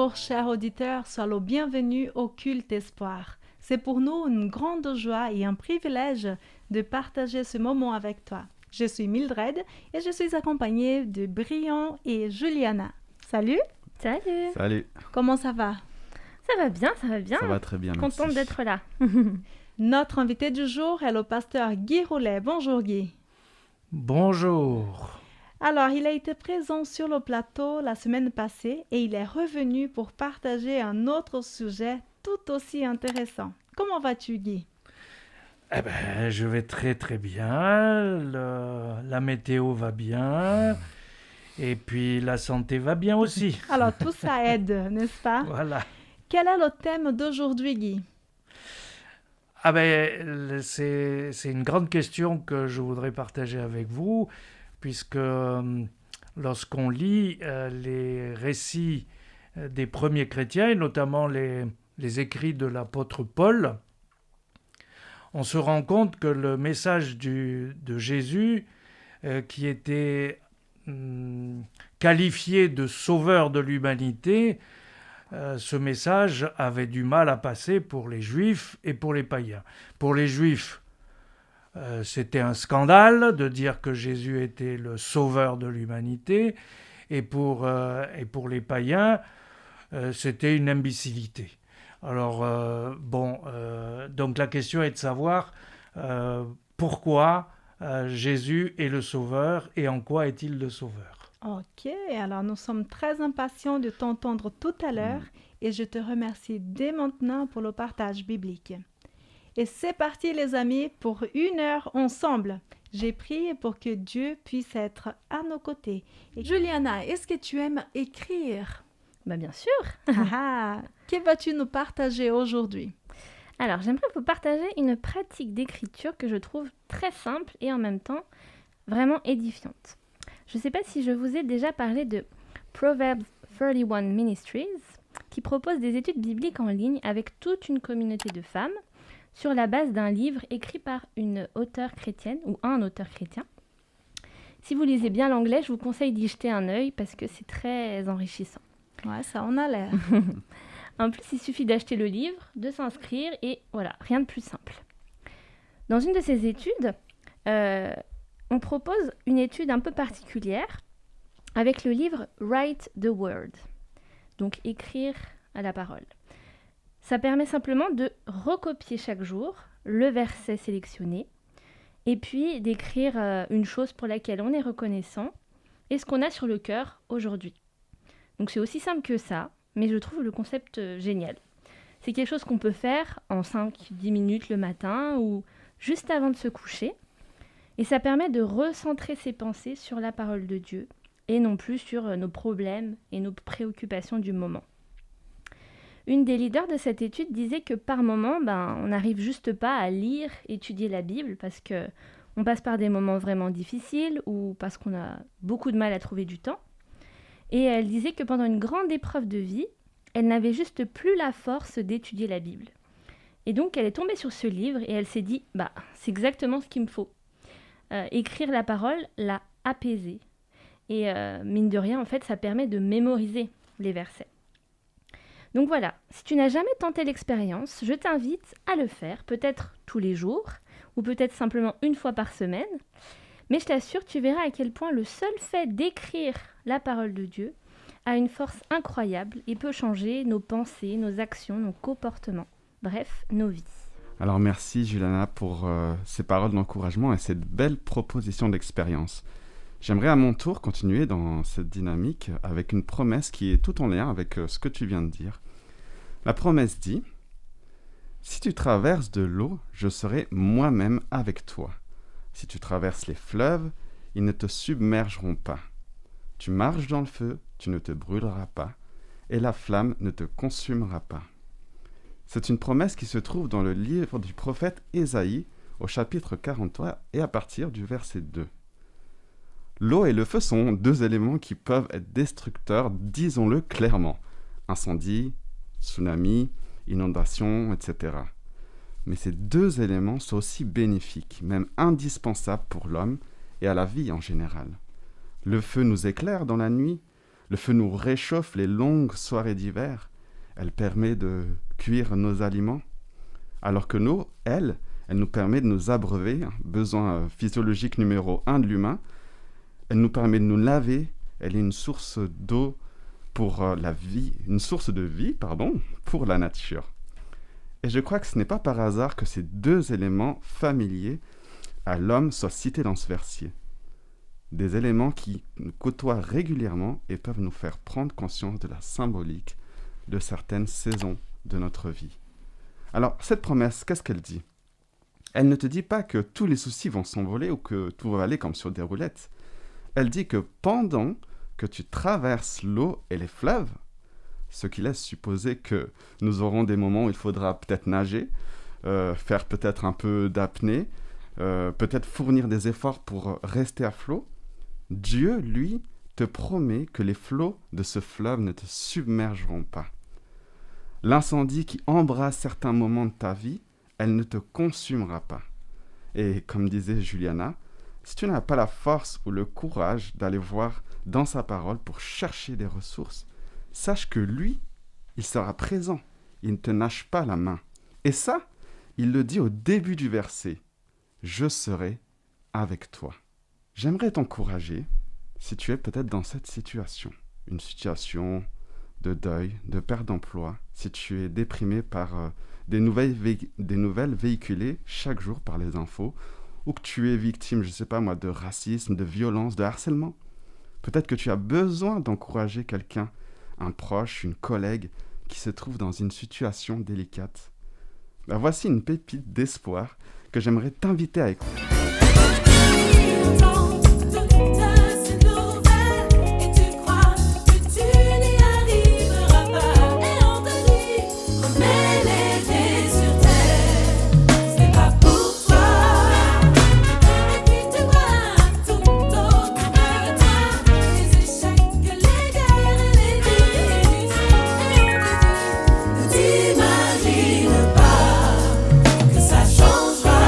Bonjour, chers auditeurs, sois le bienvenu au Culte Espoir. C'est pour nous une grande joie et un privilège de partager ce moment avec toi. Je suis Mildred et je suis accompagnée de Brian et Juliana. Salut! Salut! Salut! Comment ça va? Ça va bien, ça va bien. Ça va très bien, merci. Contente d'être là. Notre invité du jour est le pasteur Guy Roulet. Bonjour Guy. Bonjour. Alors, il a été présent sur le plateau la semaine passée et il est revenu pour partager un autre sujet tout aussi intéressant. Comment vas-tu, Guy? Eh ben, je vais très très bien. La météo va bien. Et puis la santé va bien aussi. Alors, tout ça aide, n'est-ce pas? Voilà. Quel est le thème d'aujourd'hui, Guy? Ah ben, c'est une grande question que je voudrais partager avec vous, puisque lorsqu'on lit les récits des premiers chrétiens, et notamment les écrits de l'apôtre Paul, on se rend compte que le message de Jésus, qui était qualifié de sauveur de l'humanité, ce message avait du mal à passer pour les Juifs et pour les païens. Pour les Juifs, c'était un scandale de dire que Jésus était le sauveur de l'humanité, et pour les païens, c'était une imbécilité. Alors, donc la question est de savoir pourquoi Jésus est le sauveur et en quoi est-il le sauveur. Ok, alors nous sommes très impatients de t'entendre tout à l'heure et je te remercie dès maintenant pour le partage biblique. Et c'est parti les amis pour 1 heure ensemble. J'ai prié pour que Dieu puisse être à nos côtés. Et Juliana, est-ce que tu aimes écrire? Bien sûr. Que vas-tu nous partager aujourd'hui? Alors, j'aimerais vous partager une pratique d'écriture que je trouve très simple et en même temps vraiment édifiante. Je ne sais pas si je vous ai déjà parlé de Proverbs 31 Ministries, qui propose des études bibliques en ligne avec toute une communauté de femmes sur la base d'un livre écrit par une auteure chrétienne ou un auteur chrétien. Si vous lisez bien l'anglais, je vous conseille d'y jeter un œil parce que c'est très enrichissant. Ouais, ça en a l'air. En plus, il suffit d'acheter le livre, de s'inscrire et voilà, rien de plus simple. Dans une de ces études, on propose une étude un peu particulière avec le livre Write the Word, donc écrire à la parole. Ça permet simplement de recopier chaque jour le verset sélectionné et puis d'écrire une chose pour laquelle on est reconnaissant et ce qu'on a sur le cœur aujourd'hui. Donc c'est aussi simple que ça, mais je trouve le concept génial. C'est quelque chose qu'on peut faire en 5-10 minutes le matin ou juste avant de se coucher. Et ça permet de recentrer ses pensées sur la parole de Dieu et non plus sur nos problèmes et nos préoccupations du moment. Une des leaders de cette étude disait que par moment, on n'arrive juste pas à lire, étudier la Bible parce qu'on passe par des moments vraiment difficiles ou parce qu'on a beaucoup de mal à trouver du temps. Et elle disait que pendant une grande épreuve de vie, elle n'avait juste plus la force d'étudier la Bible. Et donc elle est tombée sur ce livre et elle s'est dit « c'est exactement ce qu'il me faut ». Écrire la parole l'a apaisée. Et mine de rien, en fait, ça permet de mémoriser les versets. Donc voilà, si tu n'as jamais tenté l'expérience, je t'invite à le faire, peut-être tous les jours, ou peut-être simplement une fois par semaine. Mais je t'assure, tu verras à quel point le seul fait d'écrire la parole de Dieu a une force incroyable et peut changer nos pensées, nos actions, nos comportements, bref, nos vies. Alors merci Juliana pour ces paroles d'encouragement et cette belle proposition d'expérience. J'aimerais à mon tour continuer dans cette dynamique avec une promesse qui est tout en lien avec ce que tu viens de dire. La promesse dit « Si tu traverses de l'eau, je serai moi-même avec toi. Si tu traverses les fleuves, ils ne te submergeront pas. Tu marches dans le feu, tu ne te brûleras pas, et la flamme ne te consumera pas. » C'est une promesse qui se trouve dans le livre du prophète Ésaïe, au chapitre 43 et à partir du verset 2. L'eau et le feu sont deux éléments qui peuvent être destructeurs, disons-le clairement. Incendie, tsunami, inondation, etc. Mais ces deux éléments sont aussi bénéfiques, même indispensables pour l'homme et à la vie en général. Le feu nous éclaire dans la nuit, Le feu nous réchauffe les longues soirées d'hiver. Elle permet de cuire nos aliments. Alors que l'eau, elle nous permet de nous abreuver, besoin physiologique numéro 1 de l'humain. Elle nous permet de nous laver. Elle est une source d'eau pour la vie, une source de vie, pour la nature. Et je crois que ce n'est pas par hasard que ces deux éléments familiers à l'homme soient cités dans ce verset. Des éléments qui nous côtoient régulièrement et peuvent nous faire prendre conscience de la symbolique de certaines saisons de notre vie. Alors, cette promesse, qu'est-ce qu'elle dit ? Elle ne te dit pas que tous les soucis vont s'envoler ou que tout va aller comme sur des roulettes. Elle dit que pendant que tu traverses l'eau et les fleuves, ce qui laisse supposer que nous aurons des moments où il faudra peut-être nager, faire peut-être un peu d'apnée, peut-être fournir des efforts pour rester à flot, Dieu, lui, te promet que les flots de ce fleuve ne te submergeront pas. L'incendie qui embrase certains moments de ta vie, elle ne te consumera pas. Et comme disait Juliana, si tu n'as pas la force ou le courage d'aller voir dans sa parole pour chercher des ressources, sache que lui, il sera présent. Il ne te lâche pas la main. Et ça, il le dit au début du verset. « Je serai avec toi ». J'aimerais t'encourager, si tu es peut-être dans cette situation, une situation de deuil, de perte d'emploi, si tu es déprimé par des nouvelles véhiculées chaque jour par les infos, ou que tu es victime, je ne sais pas moi, de racisme, de violence, de harcèlement. Peut-être que tu as besoin d'encourager quelqu'un, un proche, une collègue, qui se trouve dans une situation délicate. Voici une pépite d'espoir que j'aimerais t'inviter à écouter. T'imagines pas que ça changera.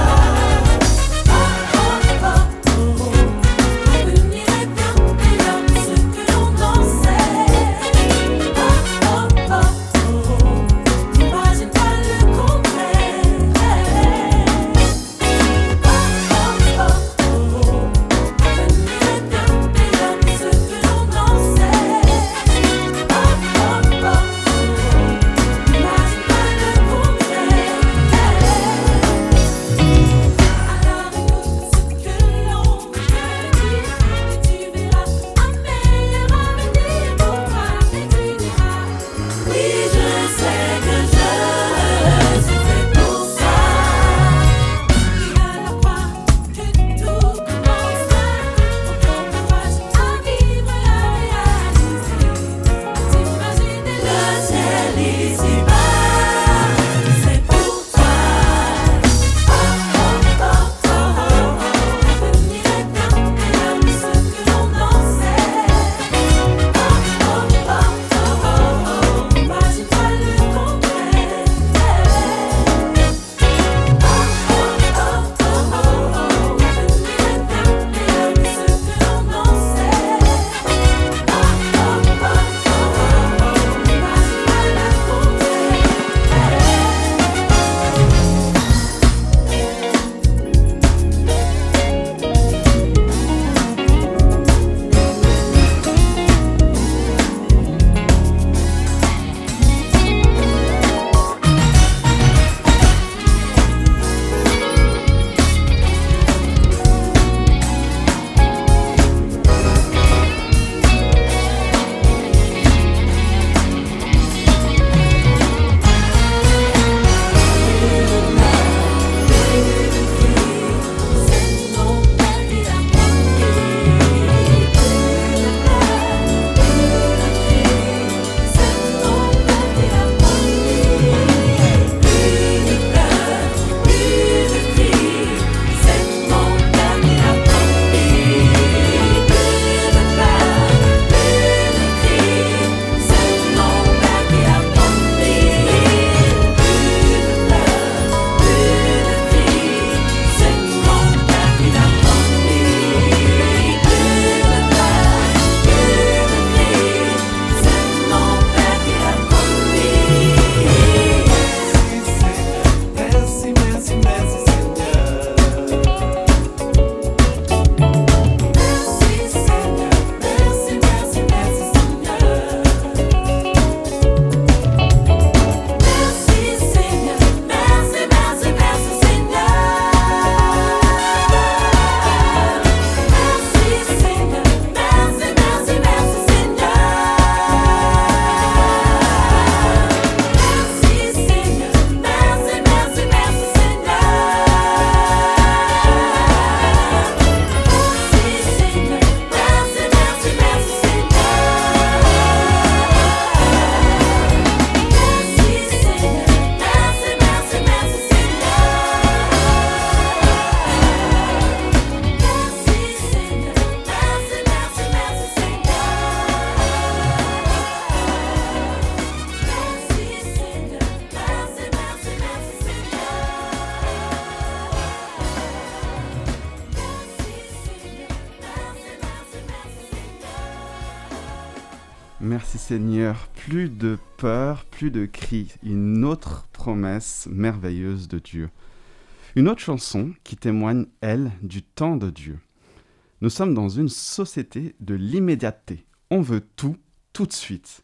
Merci Seigneur, plus de peur, plus de cris, une autre promesse merveilleuse de Dieu. Une autre chanson qui témoigne, elle, du temps de Dieu. Nous sommes dans une société de l'immédiateté. On veut tout, tout de suite.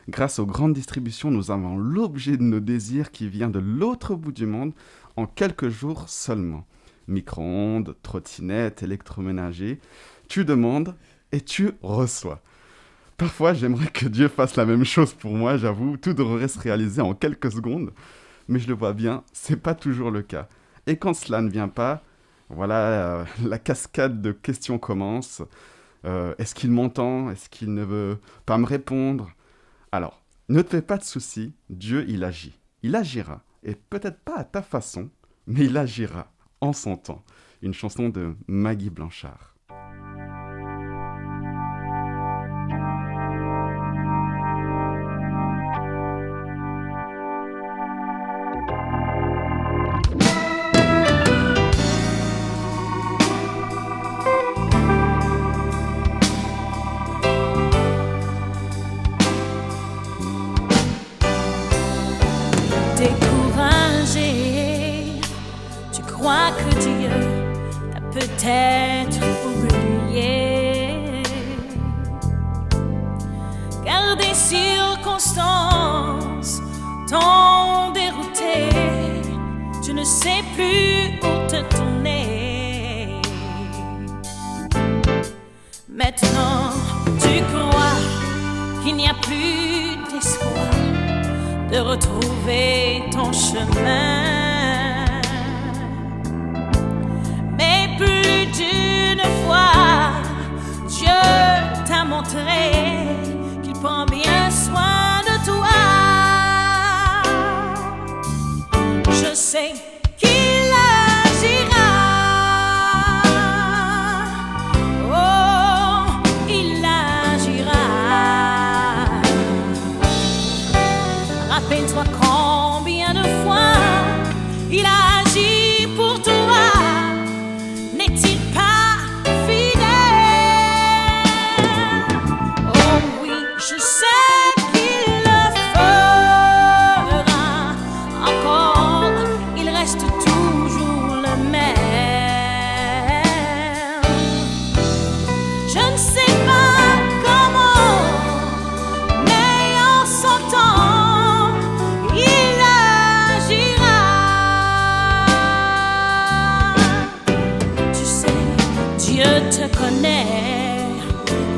Grâce aux grandes distributions, nous avons l'objet de nos désirs qui vient de l'autre bout du monde en quelques jours seulement. Micro-ondes, trottinettes, électroménager, tu demandes et tu reçois. Parfois, j'aimerais que Dieu fasse la même chose pour moi, j'avoue, tout devrait se réaliser en quelques secondes, mais je le vois bien, c'est pas toujours le cas. Et quand cela ne vient pas, voilà, la cascade de questions commence. Est-ce qu'il m'entend? Est-ce qu'il ne veut pas me répondre? Alors, ne te fais pas de soucis, Dieu, il agit. Il agira, et peut-être pas à ta façon, mais il agira en son temps. Une chanson de Maggie Blanchard. Découragé, tu crois que Dieu t'a peut-être oublié, car des circonstances t'ont dérouté, tu ne sais plus où te tourner. Maintenant, tu crois qu'il n'y a plus d'espoir de retrouver ton chemin. Mais plus d'une fois, Dieu t'a montré qu'il prend bien soin de toi. Je sais qu'il agira. Oh, il agira. Rappelle-toi combien de fois il a agi pour toi. N'est-il pas fidèle? Oh oui, je sais qu'il le fera encore. Il reste toujours le même. Je ne sais pas comment, mais en son temps, il agira. Tu sais, Dieu te connaît,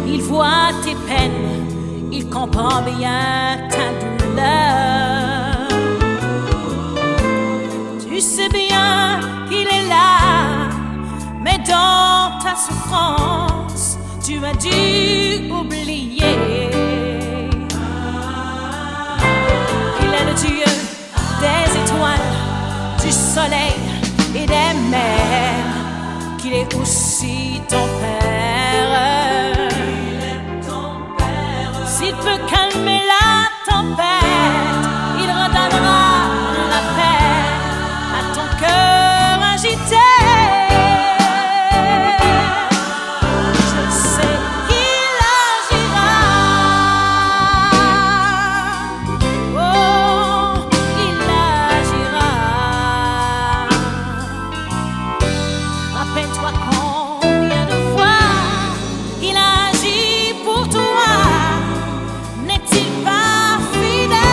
il voit tes peines, il comprend bien ta douleur. Tu sais bien qu'il est là, mais dans ta souffrance, tu as dû oublier qu'il est le Dieu des étoiles, du soleil et des mers, qu'il est aussi ton Père. S'il peut calmer la tempête, il redonnera la paix à ton cœur agité. Je sais qu'il agira. Oh, il agira. Rappelle-toi combien de fois il a agi pour toi. N'est-il pas fidèle?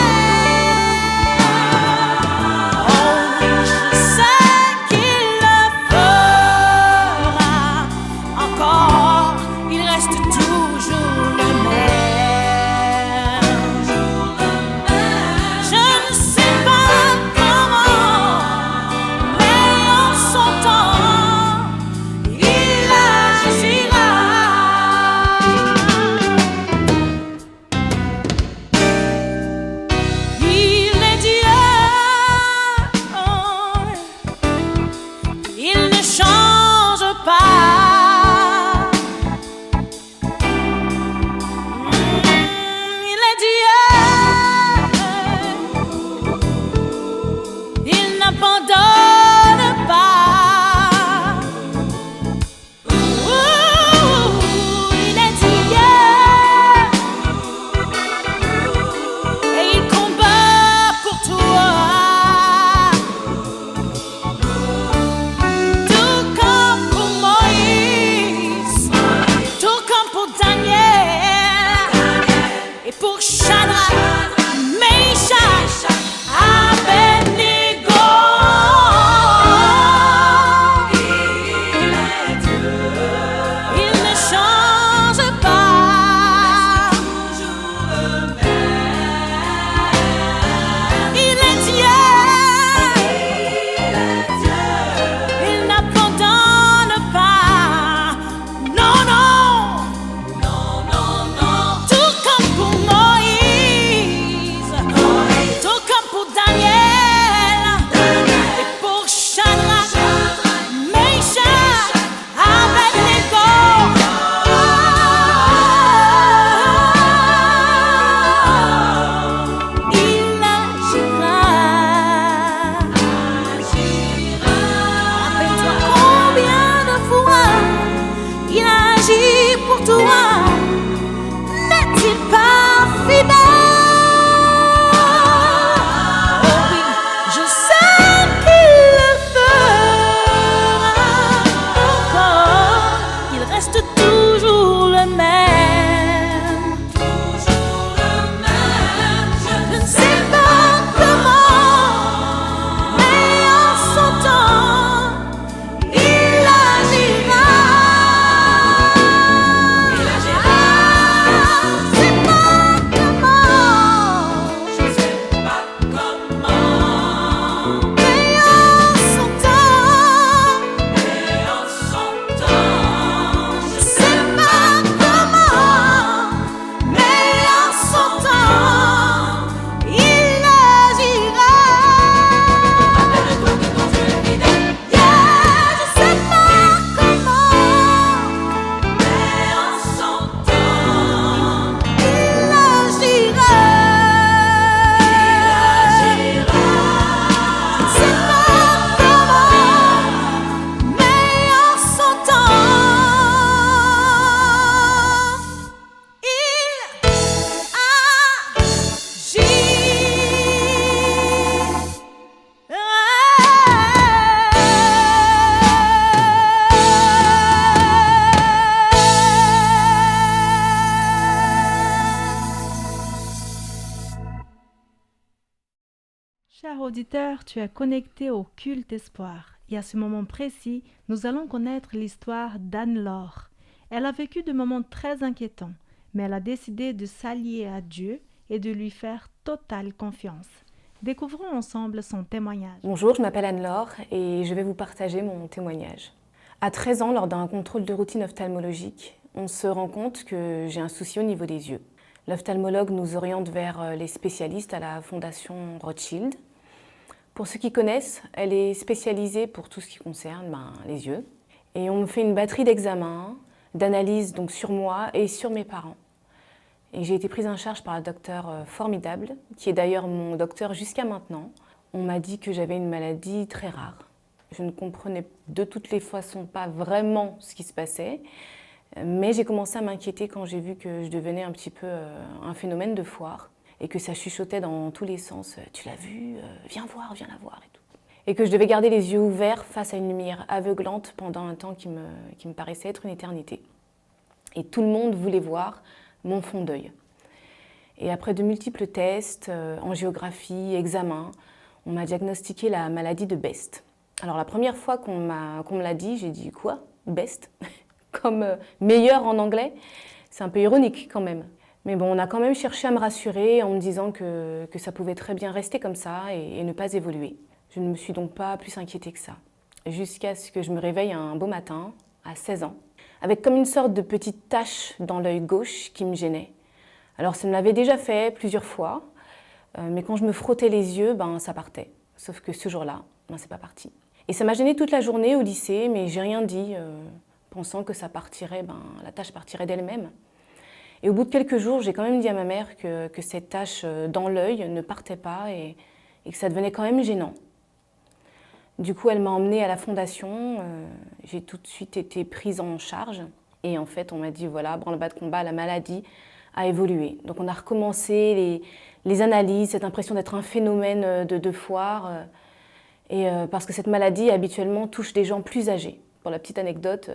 auditeur, tu es connecté au culte espoir. Et à ce moment précis, nous allons connaître l'histoire d'Anne-Laure. Elle a vécu des moments très inquiétants, mais elle a décidé de s'allier à Dieu et de lui faire totale confiance. Découvrons ensemble son témoignage. Bonjour, je m'appelle Anne-Laure et je vais vous partager mon témoignage. À 13 ans, lors d'un contrôle de routine ophtalmologique, on se rend compte que j'ai un souci au niveau des yeux. L'ophtalmologue nous oriente vers les spécialistes à la Fondation Rothschild. Pour ceux qui connaissent, elle est spécialisée pour tout ce qui concerne les yeux. Et on me fait une batterie d'examens, d'analyses donc sur moi et sur mes parents. Et j'ai été prise en charge par un docteur formidable, qui est d'ailleurs mon docteur jusqu'à maintenant. On m'a dit que j'avais une maladie très rare. Je ne comprenais de toutes les façons pas vraiment ce qui se passait, mais j'ai commencé à m'inquiéter quand j'ai vu que je devenais un petit peu un phénomène de foire et que ça chuchotait dans tous les sens. « Tu l'as vu ? Viens la voir et tout. » Et que je devais garder les yeux ouverts face à une lumière aveuglante pendant un temps qui me paraissait être une éternité. Et tout le monde voulait voir mon fond d'œil. Et après de multiples tests, angiographie, examens, on m'a diagnostiqué la maladie de Best. Alors la première fois qu'on me l'a dit, j'ai dit « Quoi ? Best ?» Comme meilleur en anglais. C'est un peu ironique quand même. Mais bon, on a quand même cherché à me rassurer en me disant que ça pouvait très bien rester comme ça et ne pas évoluer. Je ne me suis donc pas plus inquiétée que ça. Jusqu'à ce que je me réveille un beau matin, à 16 ans, avec comme une sorte de petite tache dans l'œil gauche qui me gênait. Alors ça me l'avait déjà fait plusieurs fois, mais quand je me frottais les yeux, ça partait. Sauf que ce jour-là, c'est pas parti. Et ça m'a gênée toute la journée au lycée, mais j'ai rien dit, pensant que ça partirait, la tache partirait d'elle-même. Et au bout de quelques jours, j'ai quand même dit à ma mère que cette tache dans l'œil ne partait pas et que ça devenait quand même gênant. Du coup, elle m'a emmenée à la fondation, j'ai tout de suite été prise en charge. Et en fait, on m'a dit, voilà, branle-bas de combat, la maladie a évolué. Donc on a recommencé les analyses, cette impression d'être un phénomène de foire. Parce que cette maladie, habituellement, touche des gens plus âgés. Pour la petite anecdote,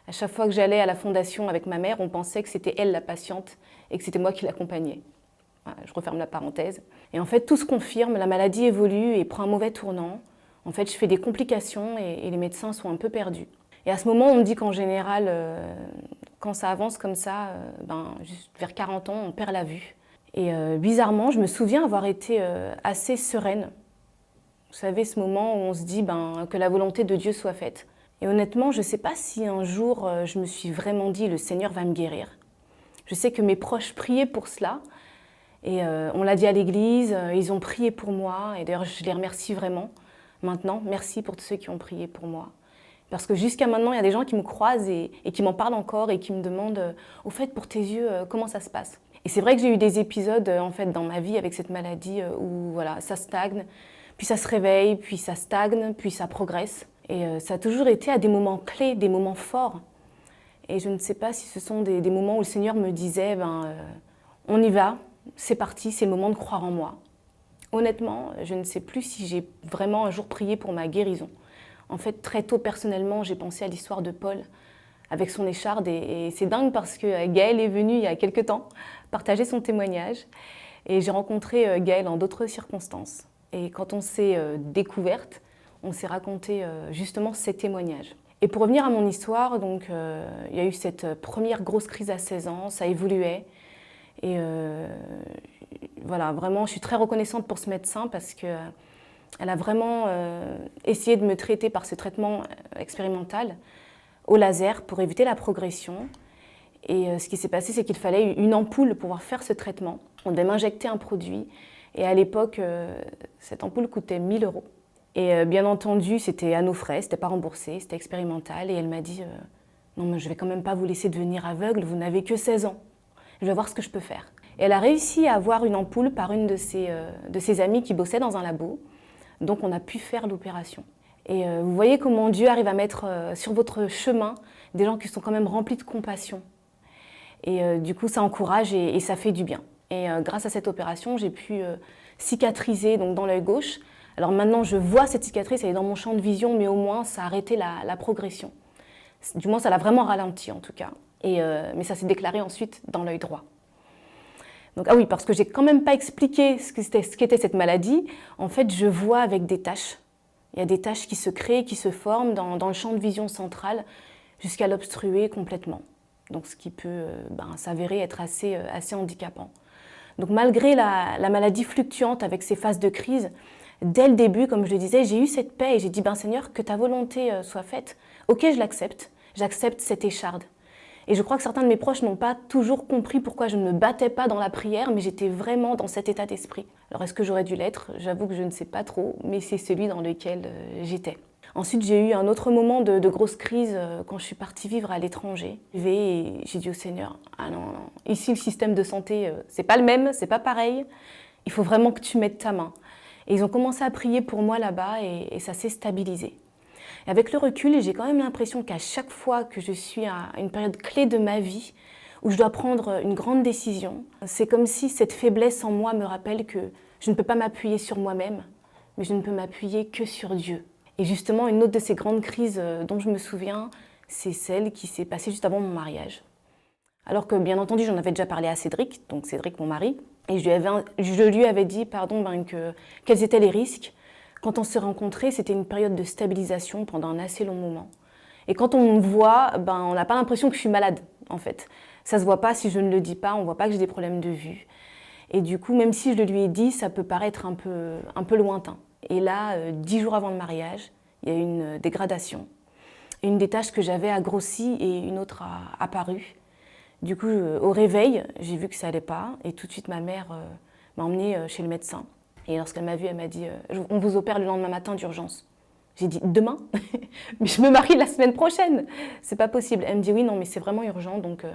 à chaque fois que j'allais à la fondation avec ma mère, on pensait que c'était elle la patiente et que c'était moi qui l'accompagnais. Voilà, je referme la parenthèse. Et en fait, tout se confirme, la maladie évolue et prend un mauvais tournant. En fait, je fais des complications et les médecins sont un peu perdus. Et à ce moment, on me dit qu'en général, quand ça avance comme ça, juste vers 40 ans, on perd la vue. Et bizarrement, je me souviens avoir été assez sereine. Vous savez, ce moment où on se dit que la volonté de Dieu soit faite. Et honnêtement, je ne sais pas si un jour, je me suis vraiment dit « le Seigneur va me guérir ». Je sais que mes proches priaient pour cela. Et on l'a dit à l'église, ils ont prié pour moi. Et d'ailleurs, je les remercie vraiment. Maintenant, merci pour tous ceux qui ont prié pour moi. Parce que jusqu'à maintenant, il y a des gens qui me croisent et qui m'en parlent encore et qui me demandent « au fait, pour tes yeux, comment ça se passe ?» Et c'est vrai que j'ai eu des épisodes en fait, dans ma vie avec cette maladie où voilà, ça stagne, puis ça se réveille, puis ça stagne, puis ça progresse. Et ça a toujours été à des moments clés, des moments forts. Et je ne sais pas si ce sont des moments où le Seigneur me disait on y va, c'est parti, c'est le moment de croire en moi. Honnêtement, je ne sais plus si j'ai vraiment un jour prié pour ma guérison. En fait, très tôt, personnellement, j'ai pensé à l'histoire de Paul avec son écharde. Et c'est dingue parce que Gaëlle est venue il y a quelques temps partager son témoignage. Et j'ai rencontré Gaëlle en d'autres circonstances. Et quand on s'est découverte, on s'est raconté justement ces témoignages. Et pour revenir à mon histoire, donc, il y a eu cette première grosse crise à 16 ans, ça évoluait. Et voilà, vraiment, je suis très reconnaissante pour ce médecin parce qu'elle a vraiment essayé de me traiter par ce traitement expérimental au laser pour éviter la progression. Et ce qui s'est passé, c'est qu'il fallait une ampoule pour pouvoir faire ce traitement. On devait m'injecter un produit. Et à l'époque, cette ampoule coûtait 1 000 €. Et bien entendu, c'était à nos frais, c'était pas remboursé, c'était expérimental. Et elle m'a dit non, mais je vais quand même pas vous laisser devenir aveugle, vous n'avez que 16 ans. Je vais voir ce que je peux faire. Et elle a réussi à avoir une ampoule par une de ses amies qui bossait dans un labo. Donc on a pu faire l'opération. Et vous voyez comment Dieu arrive à mettre sur votre chemin des gens qui sont quand même remplis de compassion. Et du coup, ça encourage et ça fait du bien. Et grâce à cette opération, j'ai pu cicatriser donc, dans l'œil gauche. Alors maintenant, je vois cette cicatrice, elle est dans mon champ de vision, mais au moins, ça a arrêté la progression. Du moins, ça l'a vraiment ralenti en tout cas. Mais ça s'est déclaré ensuite dans l'œil droit. Donc, ah oui, parce que j'ai quand même pas expliqué ce qu'était cette maladie. En fait, je vois avec des taches. Il y a des taches qui se créent, qui se forment dans le champ de vision central jusqu'à l'obstruer complètement. Donc, ce qui peut s'avérer être assez handicapant. Donc, malgré la maladie fluctuante avec ses phases de crise, dès le début, comme je le disais, j'ai eu cette paix et j'ai dit, Seigneur, que ta volonté soit faite. Ok, je l'accepte. J'accepte cette écharde. Et je crois que certains de mes proches n'ont pas toujours compris pourquoi je ne me battais pas dans la prière, mais j'étais vraiment dans cet état d'esprit. Alors est-ce que j'aurais dû l'être? J'avoue que je ne sais pas trop, mais c'est celui dans lequel j'étais. Ensuite, j'ai eu un autre moment de grosse crise quand je suis partie vivre à l'étranger. Et j'ai dit au Seigneur, ah non, non, ici le système de santé, c'est pas le même, c'est pas pareil, il faut vraiment que tu mettes ta main. Et ils ont commencé à prier pour moi là-bas et ça s'est stabilisé. Et avec le recul, j'ai quand même l'impression qu'à chaque fois que je suis à une période clé de ma vie, où je dois prendre une grande décision, c'est comme si cette faiblesse en moi me rappelle que je ne peux pas m'appuyer sur moi-même, mais je ne peux m'appuyer que sur Dieu. Et justement, une autre de ces grandes crises dont je me souviens, c'est celle qui s'est passée juste avant mon mariage. Alors que, bien entendu, j'en avais déjà parlé à Cédric, donc Cédric, mon mari, et je lui avais dit quels étaient les risques. Quand on s'est rencontrés, c'était une période de stabilisation pendant un assez long moment. Et quand on me voit, on n'a pas l'impression que je suis malade, en fait. Ça se voit pas si je ne le dis pas, on voit pas que j'ai des problèmes de vue. Et du coup, même si je le lui ai dit, ça peut paraître un peu lointain. Et là, 10 jours avant le mariage, il y a eu une dégradation. Une des tâches que j'avais a grossi et une autre a apparu. Du coup, au réveil, j'ai vu que ça allait pas. Et tout de suite, ma mère m'a emmenée chez le médecin. Et lorsqu'elle m'a vue, elle m'a dit « On vous opère le lendemain matin d'urgence ». J'ai dit « Demain ?» Mais je me marie la semaine prochaine. C'est pas possible. Elle me dit « Oui, non, mais c'est vraiment urgent, donc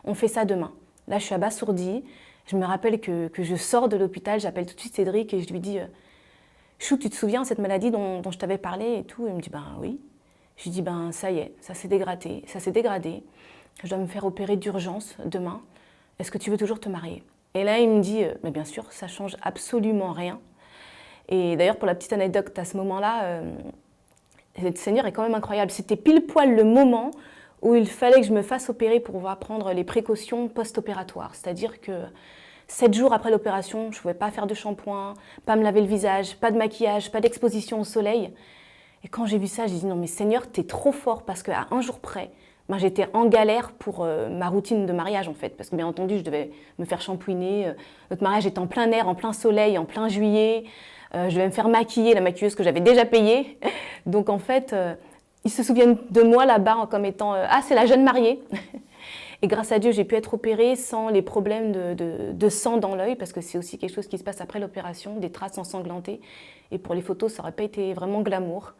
on fait ça demain ». Là, je suis abasourdie. Je me rappelle que je sors de l'hôpital, j'appelle tout de suite Cédric et je lui dis « Chou, tu te souviens de cette maladie dont je t'avais parlé et tout ?» Il me dit « Oui ». Je lui dis « Ça y est, ça s'est dégradé. Je dois me faire opérer d'urgence demain. Est-ce que tu veux toujours te marier ?» Et là, il me dit « Mais bien sûr, ça change absolument rien. » Et d'ailleurs, pour la petite anecdote, à ce moment-là, le Seigneur est quand même incroyable. C'était pile poil le moment où il fallait que je me fasse opérer pour pouvoir prendre les précautions post-opératoires. C'est-à-dire que 7 jours après l'opération, je ne pouvais pas faire de shampoing, pas me laver le visage, pas de maquillage, pas d'exposition au soleil. Et quand j'ai vu ça, j'ai dit « Non mais Seigneur, t'es trop fort parce qu'à un jour près, j'étais en galère pour ma routine de mariage en fait, parce que bien entendu, je devais me faire shampouiner. Notre mariage était en plein air, en plein soleil, en plein juillet. Je devais me faire maquiller, la maquilleuse que j'avais déjà payée. Donc en fait, ils se souviennent de moi là-bas comme étant « Ah, c'est la jeune mariée !» Et grâce à Dieu, j'ai pu être opérée sans les problèmes de sang dans l'œil, parce que c'est aussi quelque chose qui se passe après l'opération, des traces ensanglantées. Et pour les photos, ça n'aurait pas été vraiment glamour.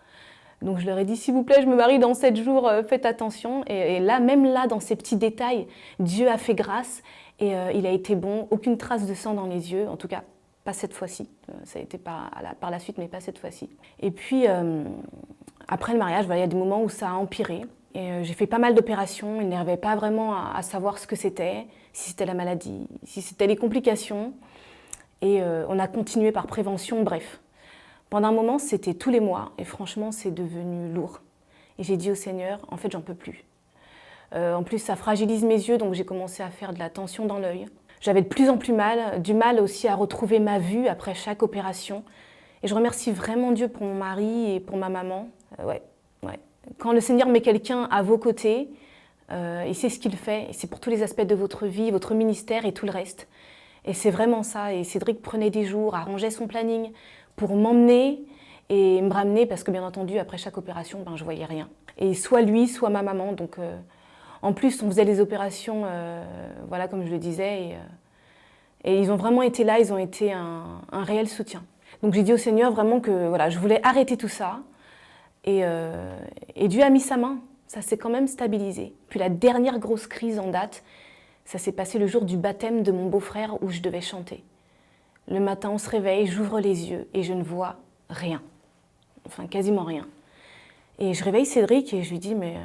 Donc je leur ai dit, s'il vous plaît, je me marie dans 7 jours, faites attention. Et là, même là, dans ces petits détails, Dieu a fait grâce et il a été bon. Aucune trace de sang dans les yeux, en tout cas, pas cette fois-ci. Ça a été par la suite, mais pas cette fois-ci. Et puis, après le mariage, il y a des moments où ça a empiré. Et j'ai fait pas mal d'opérations, ils n'arrivaient pas vraiment à savoir ce que c'était, si c'était la maladie, si c'était les complications. Et on a continué par prévention, bref. Pendant un moment, c'était tous les mois, et franchement, c'est devenu lourd. Et j'ai dit au Seigneur, en fait, j'en peux plus. En plus, ça fragilise mes yeux, donc j'ai commencé à faire de la tension dans l'œil. J'avais de plus en plus mal, du mal aussi à retrouver ma vue après chaque opération. Et je remercie vraiment Dieu pour mon mari et pour ma maman. Ouais. Quand le Seigneur met quelqu'un à vos côtés, il sait ce qu'il fait, et c'est pour tous les aspects de votre vie, votre ministère et tout le reste. Et c'est vraiment ça. Et Cédric prenait des jours, arrangeait son planning pour m'emmener et me ramener, parce que bien entendu, après chaque opération, je voyais rien. Et soit lui, soit ma maman. Donc, en plus, on faisait les opérations, voilà, comme je le disais, et ils ont vraiment été là, ils ont été un réel soutien. Donc j'ai dit au Seigneur vraiment que voilà, je voulais arrêter tout ça. Et Dieu a mis sa main, ça s'est quand même stabilisé. Puis la dernière grosse crise en date, ça s'est passé le jour du baptême de mon beau-frère où je devais chanter. Le matin, on se réveille, j'ouvre les yeux et je ne vois rien. Enfin, quasiment rien. Et je réveille Cédric et je lui dis, mais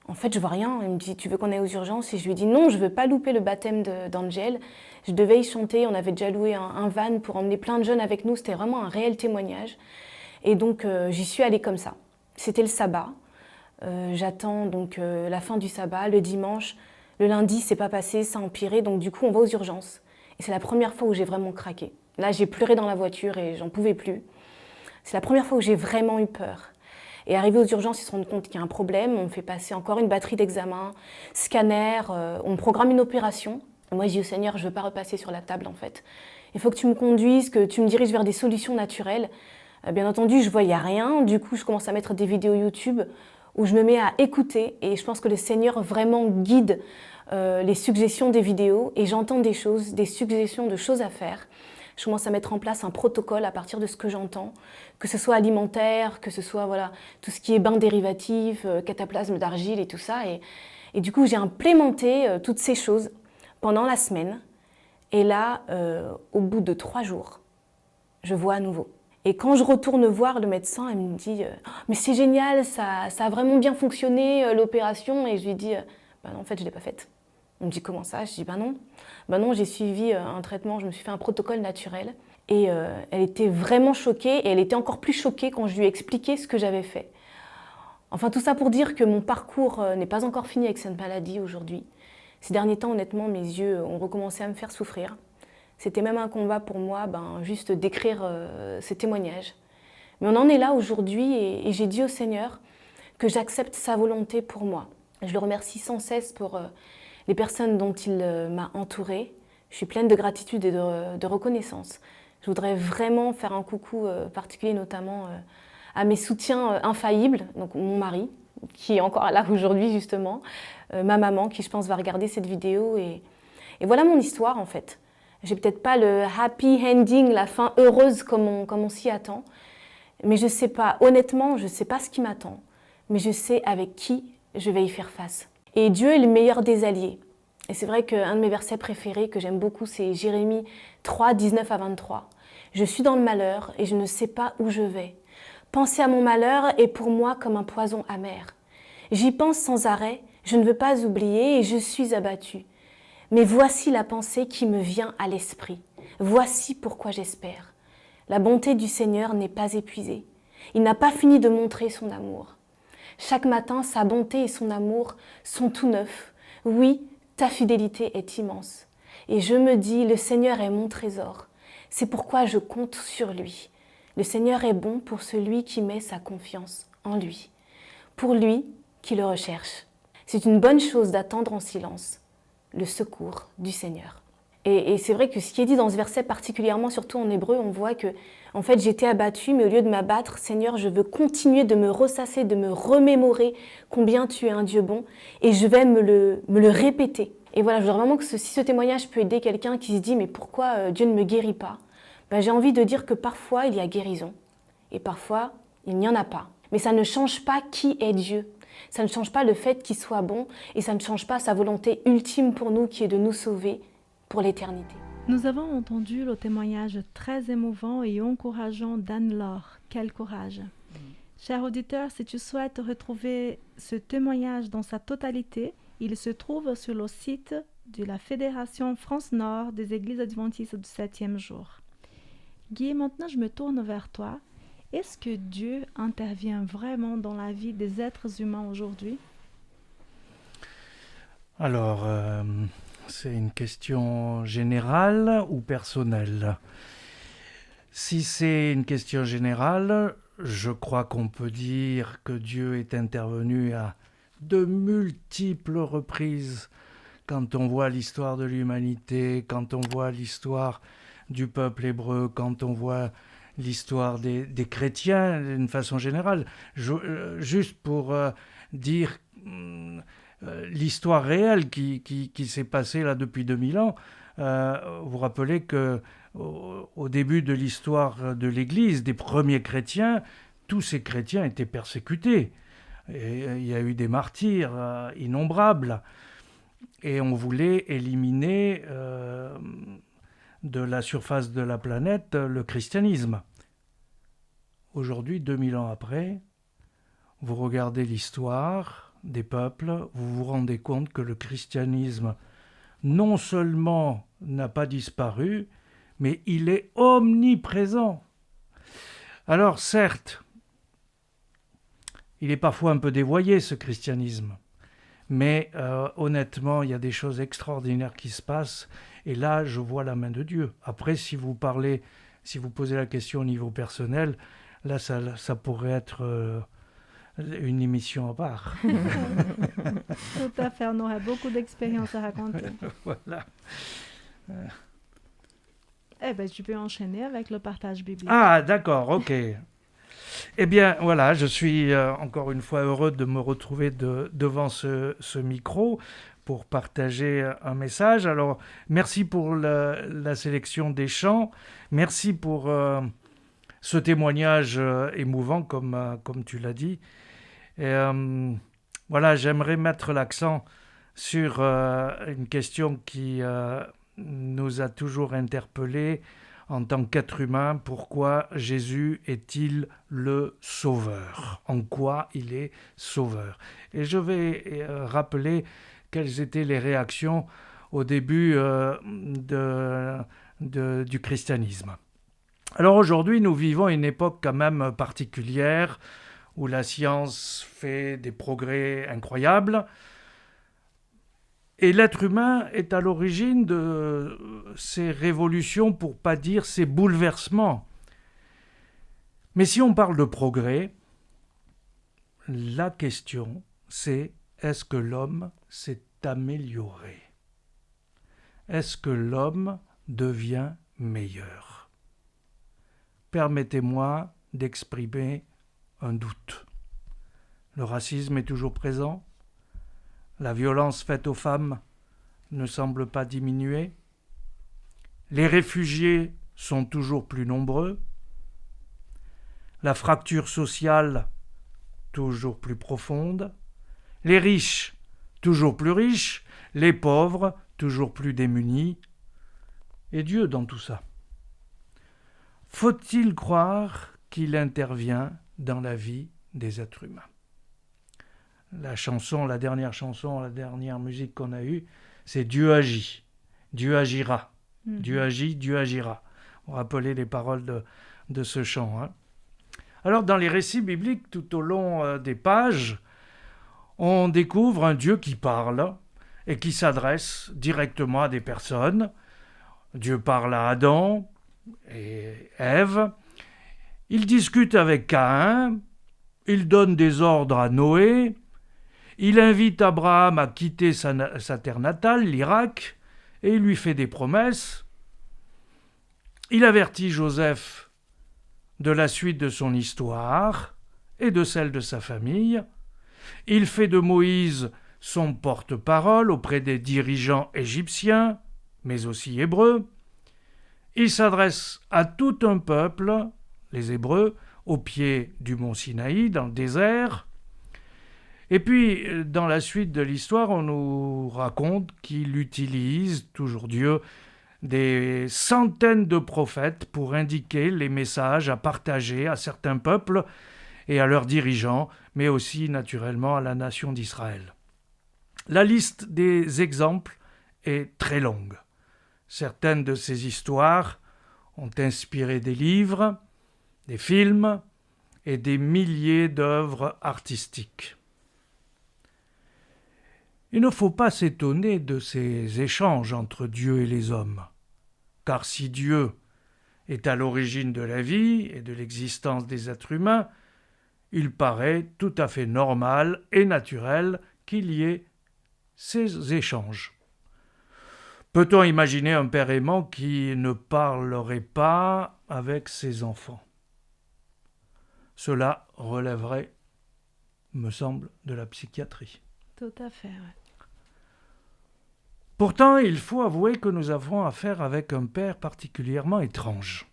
en fait, je vois rien. Il me dit, tu veux qu'on aille aux urgences? Et je lui dis, non, je ne veux pas louper le baptême d'Angel. Je devais y chanter, on avait déjà loué un van pour emmener plein de jeunes avec nous. C'était vraiment un réel témoignage. Et donc, j'y suis allée comme ça. C'était le sabbat. J'attends donc la fin du sabbat, le dimanche. Le lundi, c'est pas passé, ça a empiré. Donc, du coup, on va aux urgences. Et c'est la première fois où j'ai vraiment craqué. Là, j'ai pleuré dans la voiture et j'en pouvais plus. C'est la première fois où j'ai vraiment eu peur. Et arrivé aux urgences, ils se rendent compte qu'il y a un problème. On me fait passer encore une batterie d'examen, scanner, on me programme une opération. Et moi, je dis au Seigneur, je ne veux pas repasser sur la table en fait. Il faut que tu me conduises, que tu me diriges vers des solutions naturelles. Bien entendu, je ne voyais rien. Du coup, je commence à mettre des vidéos YouTube où je me mets à écouter. Et je pense que le Seigneur vraiment guide les suggestions des vidéos. Et j'entends des choses, des suggestions de choses à faire. Je commence à mettre en place un protocole à partir de ce que j'entends, que ce soit alimentaire, que ce soit voilà, tout ce qui est bain dérivatif, cataplasme d'argile et tout ça. Et du coup, j'ai implémenté toutes ces choses pendant la semaine. Et là, au bout de 3 jours, je vois à nouveau. Et quand je retourne voir le médecin, elle me dit « Mais c'est génial, ça a vraiment bien fonctionné, l'opération. » Et je lui dis « Bah non, en fait, je ne l'ai pas faite. » On me dit « Comment ça ?» Je dis « Bah non, j'ai suivi un traitement, je me suis fait un protocole naturel. » Et elle était vraiment choquée et elle était encore plus choquée quand je lui ai expliqué ce que j'avais fait. Enfin, tout ça pour dire que mon parcours n'est pas encore fini avec cette maladie aujourd'hui. Ces derniers temps, honnêtement, mes yeux ont recommencé à me faire souffrir. C'était même un combat pour moi, juste d'écrire ces témoignages. Mais on en est là aujourd'hui et j'ai dit au Seigneur que j'accepte sa volonté pour moi. Je le remercie sans cesse pour les personnes dont il m'a entourée. Je suis pleine de gratitude et de reconnaissance. Je voudrais vraiment faire un coucou particulier, notamment à mes soutiens infaillibles, donc mon mari, qui est encore là aujourd'hui justement, ma maman, qui je pense va regarder cette vidéo. Et voilà mon histoire en fait. J'ai peut-être pas le happy ending, la fin heureuse comme on s'y attend, mais je sais pas, honnêtement, je sais pas ce qui m'attend, mais je sais avec qui je vais y faire face. Et Dieu est le meilleur des alliés. Et c'est vrai qu'un de mes versets préférés que j'aime beaucoup, c'est Jérémie 3, 19 à 23. « Je suis dans le malheur et je ne sais pas où je vais. Penser à mon malheur est pour moi comme un poison amer. J'y pense sans arrêt, je ne veux pas oublier et je suis abattue. Mais voici la pensée qui me vient à l'esprit. Voici pourquoi j'espère. La bonté du Seigneur n'est pas épuisée. Il n'a pas fini de montrer son amour. Chaque matin, sa bonté et son amour sont tout neufs. Oui, ta fidélité est immense. Et je me dis, le Seigneur est mon trésor. C'est pourquoi je compte sur lui. Le Seigneur est bon pour celui qui met sa confiance en lui. Pour lui qui le recherche. C'est une bonne chose d'attendre en silence le secours du Seigneur. Et c'est vrai que ce qui est dit dans ce verset particulièrement, surtout en hébreu, on voit que en fait, j'étais abattue, mais au lieu de m'abattre, Seigneur, je veux continuer de me ressasser, de me remémorer combien tu es un Dieu bon, et je vais me le répéter. Et voilà, je voudrais vraiment que si ce témoignage peut aider quelqu'un qui se dit « mais pourquoi Dieu ne me guérit pas ?» J'ai envie de dire que parfois, il y a guérison, et parfois, il n'y en a pas. Mais ça ne change pas qui est Dieu. Ça ne change pas le fait qu'il soit bon, et ça ne change pas sa volonté ultime pour nous, qui est de nous sauver pour l'éternité. Nous avons entendu le témoignage très émouvant et encourageant d'Anne-Laure. Quel courage! Cher auditeur, si tu souhaites retrouver ce témoignage dans sa totalité, il se trouve sur le site de la Fédération France-Nord des Églises adventistes du 7e jour. Guy, maintenant je me tourne vers toi. Est-ce que Dieu intervient vraiment dans la vie des êtres humains aujourd'hui? Alors, c'est une question générale ou personnelle? Si c'est une question générale, je crois qu'on peut dire que Dieu est intervenu à de multiples reprises quand on voit l'histoire de l'humanité, quand on voit l'histoire du peuple hébreu, quand on voit l'histoire des chrétiens d'une façon générale. Juste pour dire l'histoire réelle qui s'est passée là depuis 2000 ans, vous rappelez que au début de l'histoire de l'Église, des premiers chrétiens, tous ces chrétiens étaient persécutés. Et il y a eu des martyrs innombrables. Et on voulait éliminer de la surface de la planète le christianisme. Aujourd'hui, 2000 ans après, vous regardez l'histoire des peuples, vous vous rendez compte que le christianisme non seulement n'a pas disparu, mais il est omniprésent. Alors certes, il est parfois un peu dévoyé ce christianisme, mais honnêtement, il y a des choses extraordinaires qui se passent Et là, je vois la main de Dieu. Après, si vous posez la question au niveau personnel, là, ça pourrait être une émission à part. Tout à fait, on aurait beaucoup d'expériences à raconter. Voilà. Eh bien, tu peux enchaîner avec le partage biblique. Ah, d'accord, ok. Eh bien, voilà, je suis encore une fois heureux de me retrouver devant ce micro pour partager un message. Alors, merci pour la sélection des chants. Merci pour ce témoignage émouvant, comme tu l'as dit. Et, voilà, j'aimerais mettre l'accent sur une question qui nous a toujours interpellés en tant qu'être humain. Pourquoi Jésus est-il le Sauveur? En quoi il est Sauveur? Et je vais rappeler quelles étaient les réactions au début du christianisme. Alors aujourd'hui, nous vivons une époque quand même particulière où la science fait des progrès incroyables. Et l'être humain est à l'origine de ces révolutions, pour ne pas dire ces bouleversements. Mais si on parle de progrès, la question c'est: est-ce que l'homme s'est amélioré? Est-ce que l'homme devient meilleur? Permettez-moi d'exprimer un doute. Le racisme est toujours présent. La violence faite aux femmes ne semble pas diminuer. Les réfugiés sont toujours plus nombreux. La fracture sociale toujours plus profonde. Les riches toujours plus riches. Les pauvres toujours plus démunis. Et Dieu dans tout ça? Faut-il croire qu'il intervient dans la vie des êtres humains? La dernière musique qu'on a eue, c'est Dieu agit, Dieu agira, Dieu agit, Dieu agira. Vous rappelez les paroles de ce chant. Hein. Alors dans les récits bibliques, tout au long des pages, on découvre un Dieu qui parle et qui s'adresse directement à des personnes. Dieu parle à Adam et Ève. Il discute avec Caïn. Il donne des ordres à Noé. Il invite Abraham à quitter sa terre natale, l'Irak, et il lui fait des promesses. Il avertit Joseph de la suite de son histoire et de celle de sa famille. Il fait de Moïse son porte-parole auprès des dirigeants égyptiens, mais aussi hébreux. Il s'adresse à tout un peuple, les Hébreux, au pied du mont Sinaï, dans le désert. Et puis, dans la suite de l'histoire, on nous raconte qu'il utilise, toujours Dieu, des centaines de prophètes pour indiquer les messages à partager à certains peuples et à leurs dirigeants, mais aussi naturellement à la nation d'Israël. La liste des exemples est très longue. Certaines de ces histoires ont inspiré des livres, des films et des milliers d'œuvres artistiques. Il ne faut pas s'étonner de ces échanges entre Dieu et les hommes, car si Dieu est à l'origine de la vie et de l'existence des êtres humains, il paraît tout à fait normal et naturel qu'il y ait ces échanges. Peut-on imaginer un père aimant qui ne parlerait pas avec ses enfants? Cela relèverait, me semble, de la psychiatrie. Tout à fait, ouais. Pourtant, il faut avouer que nous avons affaire avec un Père particulièrement étrange.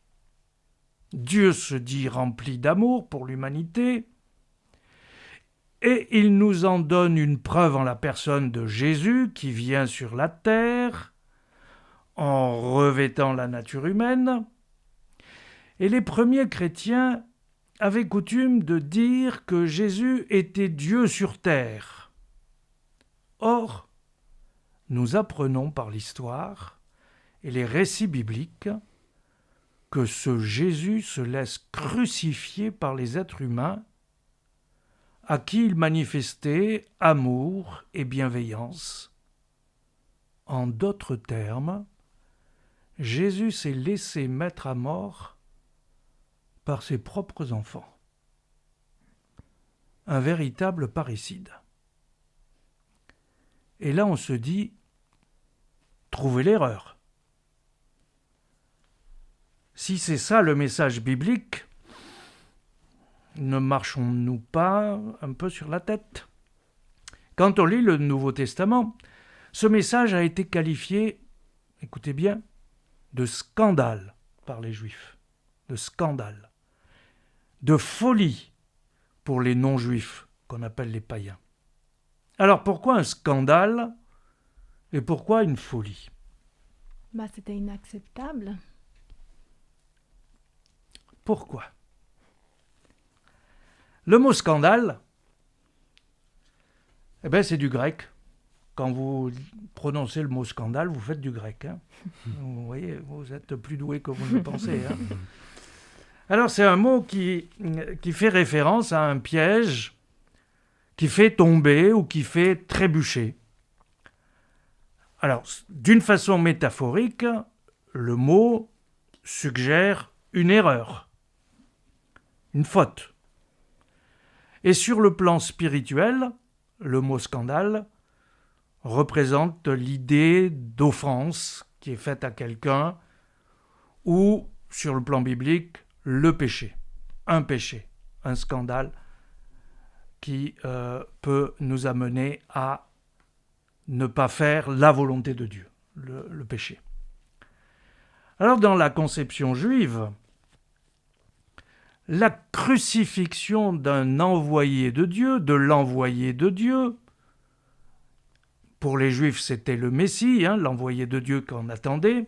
Dieu se dit rempli d'amour pour l'humanité, et il nous en donne une preuve en la personne de Jésus qui vient sur la terre, en revêtant la nature humaine. Et les premiers chrétiens avaient coutume de dire que Jésus était Dieu sur terre. Or, nous apprenons par l'histoire et les récits bibliques que ce Jésus se laisse crucifier par les êtres humains à qui il manifestait amour et bienveillance. En d'autres termes, Jésus s'est laissé mettre à mort par ses propres enfants. Un véritable parricide. Et là, on se dit, trouvez l'erreur. Si c'est ça le message biblique, ne marchons-nous pas un peu sur la tête ? Quand on lit le Nouveau Testament, ce message a été qualifié, écoutez bien, de scandale par les Juifs, de scandale, de folie pour les non-juifs, qu'on appelle les païens. Alors pourquoi un scandale et pourquoi une folie ? C'était inacceptable. Pourquoi ? Le mot scandale, c'est du grec. Quand vous prononcez le mot scandale, vous faites du grec. Hein. Vous voyez, vous êtes plus doué que vous ne le pensez. Hein. Alors c'est un mot qui fait référence à un piège qui fait tomber ou qui fait trébucher. Alors, d'une façon métaphorique, le mot suggère une erreur, une faute. Et sur le plan spirituel, le mot scandale représente l'idée d'offense qui est faite à quelqu'un ou, sur le plan biblique, le péché, un scandale qui peut nous amener à ne pas faire la volonté de Dieu, le péché. Alors dans la conception juive, la crucifixion d'un envoyé de Dieu, de l'envoyé de Dieu, pour les Juifs c'était le Messie, l'envoyé de Dieu qu'on attendait,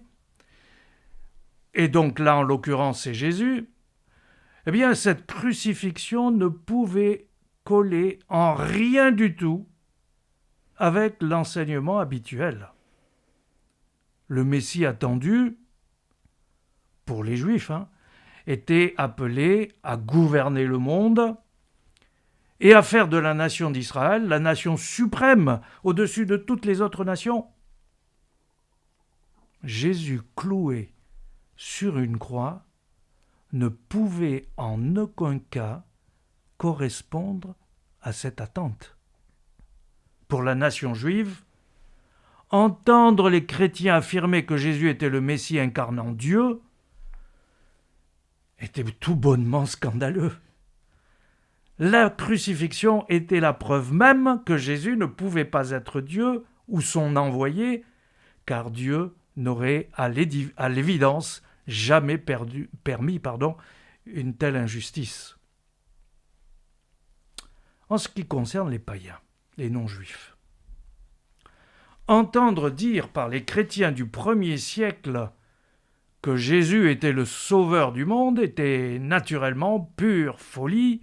et donc là en l'occurrence c'est Jésus, eh bien cette crucifixion ne pouvait coller en rien du tout avec l'enseignement habituel. Le Messie attendu, pour les Juifs, était appelé à gouverner le monde et à faire de la nation d'Israël la nation suprême au-dessus de toutes les autres nations. Jésus cloué sur une croix ne pouvait en aucun cas correspondre à cette attente. Pour la nation juive, entendre les chrétiens affirmer que Jésus était le Messie incarnant Dieu était tout bonnement scandaleux. La crucifixion était la preuve même que Jésus ne pouvait pas être Dieu ou son envoyé, car Dieu n'aurait à l'évidence jamais permis une telle injustice. En ce qui concerne les païens, les non-juifs, entendre dire par les chrétiens du 1er siècle que Jésus était le sauveur du monde était naturellement pure folie,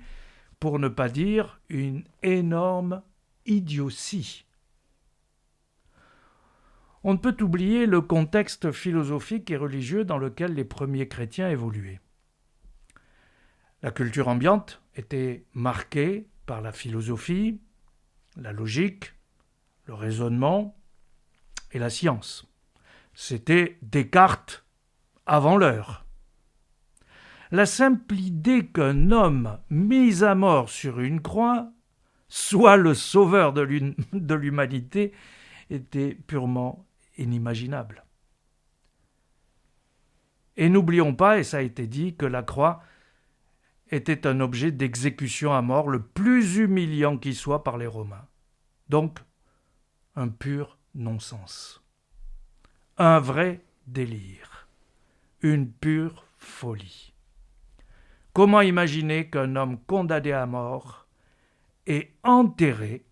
pour ne pas dire une énorme idiotie. On ne peut oublier le contexte philosophique et religieux dans lequel les premiers chrétiens évoluaient. La culture ambiante était marquée par la philosophie, la logique, le raisonnement et la science. C'était Descartes avant l'heure. La simple idée qu'un homme mis à mort sur une croix soit le sauveur de l'humanité était purement inimaginable. Et n'oublions pas, et ça a été dit, que la croix était un objet d'exécution à mort le plus humiliant qui soit par les Romains. Donc, un pur non-sens. Un vrai délire. Une pure folie. Comment imaginer qu'un homme condamné à mort et enterré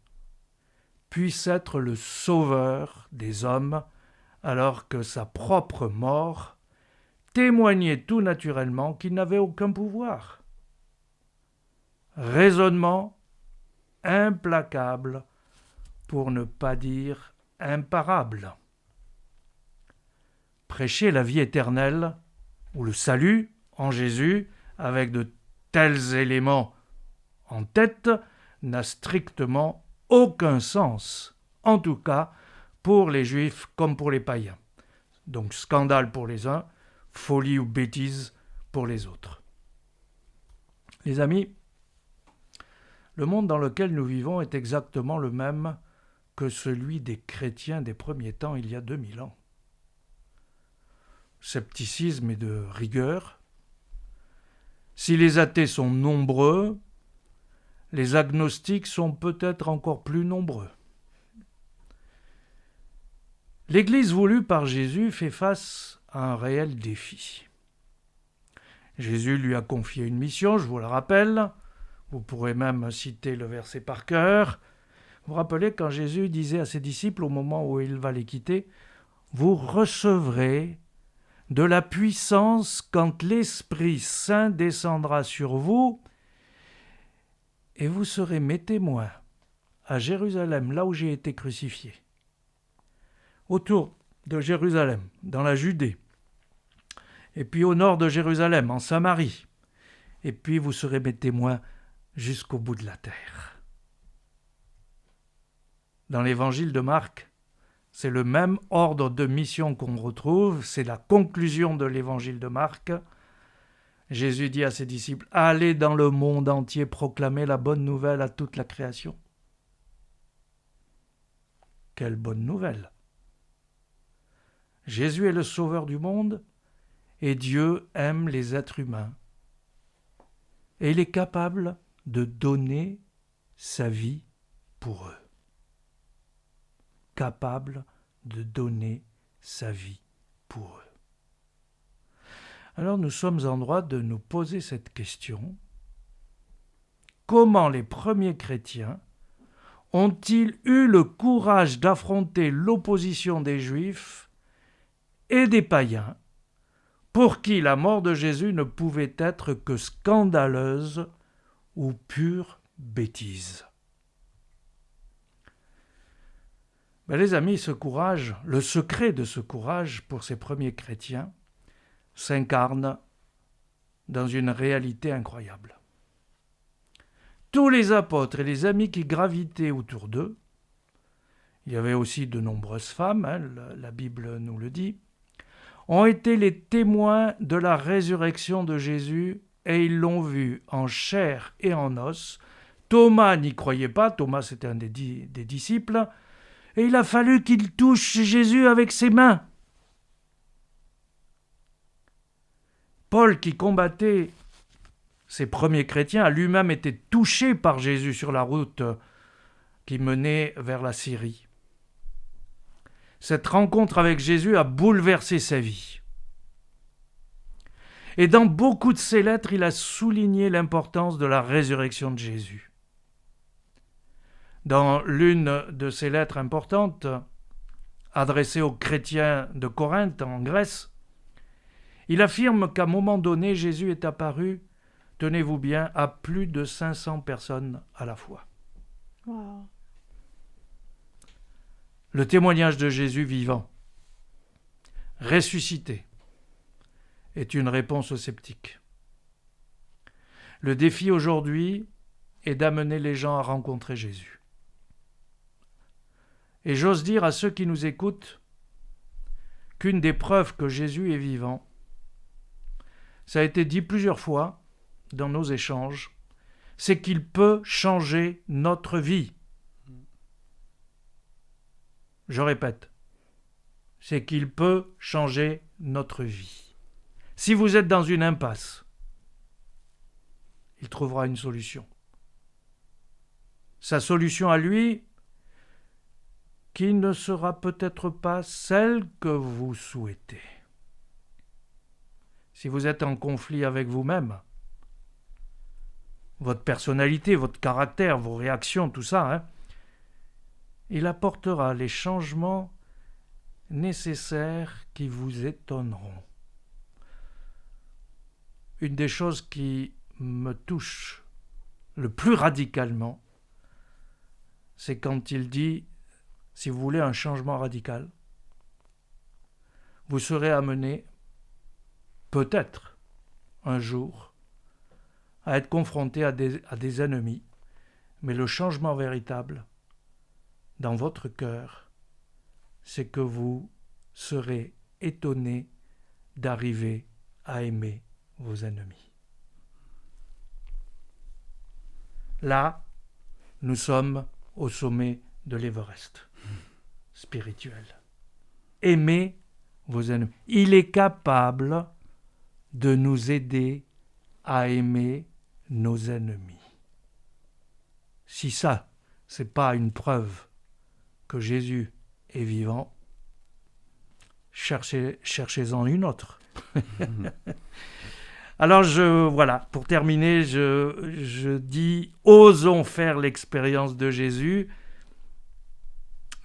puisse être le sauveur des hommes alors que sa propre mort témoignait tout naturellement qu'il n'avait aucun pouvoir? Raisonnement implacable, pour ne pas dire imparable. Prêcher la vie éternelle ou le salut en Jésus avec de tels éléments en tête n'a strictement aucun sens, en tout cas pour les Juifs comme pour les païens. Donc scandale pour les uns, folie ou bêtise pour les autres. Les amis, le monde dans lequel nous vivons est exactement le même que celui des chrétiens des premiers temps il y a 2000 ans. Scepticisme et de rigueur. Si les athées sont nombreux, les agnostiques sont peut-être encore plus nombreux. L'Église voulue par Jésus fait face à un réel défi. Jésus lui a confié une mission, je vous le rappelle. Vous pourrez même citer le verset par cœur. Vous vous rappelez quand Jésus disait à ses disciples au moment où il va les quitter, « Vous recevrez de la puissance quand l'Esprit Saint descendra sur vous, et vous serez mes témoins à Jérusalem, là où j'ai été crucifié, autour de Jérusalem, dans la Judée, et puis au nord de Jérusalem, en Samarie, et puis vous serez mes témoins jusqu'au bout de la terre. » Dans l'évangile de Marc, c'est le même ordre de mission qu'on retrouve, c'est la conclusion de l'évangile de Marc. Jésus dit à ses disciples, « Allez dans le monde entier proclamer la bonne nouvelle à toute la création. » Quelle bonne nouvelle! Jésus est le sauveur du monde et Dieu aime les êtres humains. Et il est capable de donner sa vie pour eux. Capable de donner sa vie pour eux. Alors nous sommes en droit de nous poser cette question. Comment les premiers chrétiens ont-ils eu le courage d'affronter l'opposition des Juifs et des païens, pour qui la mort de Jésus ne pouvait être que scandaleuse ou pure bêtise? Mais les amis, ce courage, le secret de ce courage pour ces premiers chrétiens, s'incarne dans une réalité incroyable. Tous les apôtres et les amis qui gravitaient autour d'eux, il y avait aussi de nombreuses femmes, la Bible nous le dit, ont été les témoins de la résurrection de Jésus et ils l'ont vu en chair et en os. Thomas n'y croyait pas, Thomas c'était un des disciples, et il a fallu qu'il touche Jésus avec ses mains. Paul, qui combattait ces premiers chrétiens, a lui-même été touché par Jésus sur la route qui menait vers la Syrie. Cette rencontre avec Jésus a bouleversé sa vie. Et dans beaucoup de ses lettres, il a souligné l'importance de la résurrection de Jésus. Dans l'une de ses lettres importantes, adressée aux chrétiens de Corinthe, en Grèce, il affirme qu'à un moment donné, Jésus est apparu, tenez-vous bien, à plus de 500 personnes à la fois. Wow. Le témoignage de Jésus vivant, ressuscité, est une réponse aux sceptiques. Le défi aujourd'hui est d'amener les gens à rencontrer Jésus. Et j'ose dire à ceux qui nous écoutent qu'une des preuves que Jésus est vivant, ça a été dit plusieurs fois dans nos échanges, c'est qu'il peut changer notre vie. Je répète, c'est qu'il peut changer notre vie. Si vous êtes dans une impasse, il trouvera une solution. Sa solution à lui, qui ne sera peut-être pas celle que vous souhaitez. Si vous êtes en conflit avec vous-même, votre personnalité, votre caractère, vos réactions, tout ça, il apportera les changements nécessaires qui vous étonneront. Une des choses qui me touche le plus radicalement, c'est quand il dit, si vous voulez un changement radical, vous serez amené, peut-être, un jour, à être confronté à des ennemis, mais le changement véritable, dans votre cœur, c'est que vous serez étonné d'arriver à aimer vos ennemis. Là, nous sommes au sommet de l'Everest spirituel. Aimez vos ennemis. Il est capable de nous aider à aimer nos ennemis. Si ça, c'est pas une preuve que Jésus est vivant, cherchez-en une autre. Alors voilà, pour terminer, je dis, osons faire l'expérience de Jésus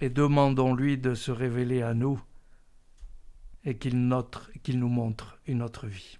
et demandons-lui de se révéler à nous et qu'il nous montre une autre vie.